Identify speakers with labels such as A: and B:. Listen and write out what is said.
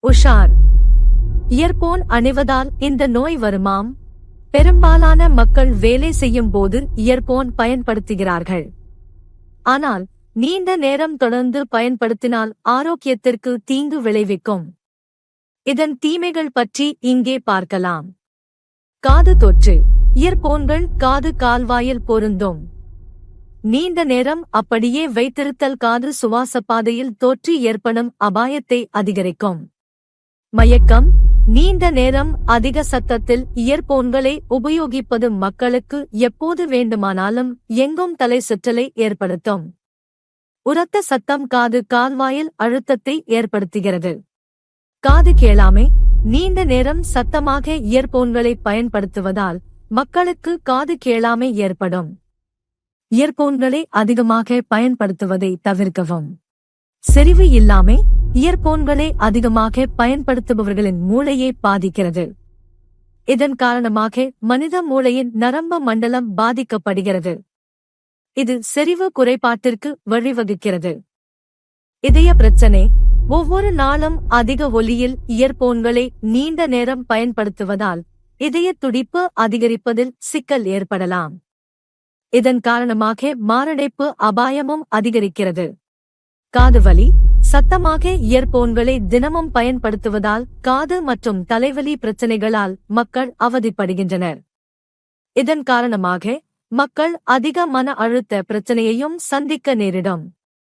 A: உஷார். இயர்போன் அணிவதால் இந்த நோய் வருமாம். பெரும்பாலான மக்கள் வேலை செய்யும் போது இயர்போன் பயன்படுத்துகிறார்கள். ஆனால் நீண்ட நேரம் தொடர்ந்து பயன்படுத்தினால் ஆரோக்கியத்திற்கு தீங்கு விளைவிக்கும். இதன் தீமைகள் பற்றி இங்கே பார்க்கலாம். காது தொற்று. இயர்போன்கள் காது கால்வாயில் பொருந்தும். நீண்ட நேரம் அப்படியே வைத்திருத்தல் காது சுவாச பாதையில் தொற்று ஏற்படும் அபாயத்தை அதிகரிக்கும். மயக்கம். நீண்ட நேரம் அதிக சத்தத்தில் இயர்போன்களை உபயோகிப்பது மக்களுக்கு எப்போது வேண்டுமானாலும் எங்கும் தலை சுற்றலை ஏற்படுத்தும். உரத்த சத்தம் காது கால்வாயில் அழுத்தத்தை ஏற்படுத்துகிறது. காது கேளாமை. நீண்ட நேரம் சத்தமாக இயர்போன்களை பயன்படுத்துவதால் மக்களுக்கு காது கேளாமை ஏற்படும். இயர்போன்களை அதிகமாக பயன்படுத்துவதை தவிர்க்கவும். செறிவு இல்லாமை. இயர்போன்களை அதிகமாக பயன்படுத்துபவர்களின் மூளையை பாதிக்கிறது. இதன் காரணமாக மனித மூளையின் நரம்பு மண்டலம் பாதிக்கப்படுகிறது. இது செறிவு குறைபாட்டிற்கு வழிவகுக்கிறது. இதய பிரச்சனை. ஒவ்வொரு நாளும் அதிக ஒலியில் இயர்போன்களை நீண்ட நேரம் பயன்படுத்துவதால் இதய துடிப்பு அதிகரிப்பதில் சிக்கல் ஏற்படலாம். இதன் காரணமாக மாரடைப்பு அபாயமும் அதிகரிக்கிறது. காதுவலி. சத்தமாக இயர்போன்களை தினமும் பயன்படுத்துவதால் காது மற்றும் தலைவலி பிரச்சனைகளால் மக்கள் அவதிப்படுகின்றனர். இதன் காரணமாக மக்கள் அதிக மன அழுத்த பிரச்சனையையும் சந்திக்க நேரிடும்.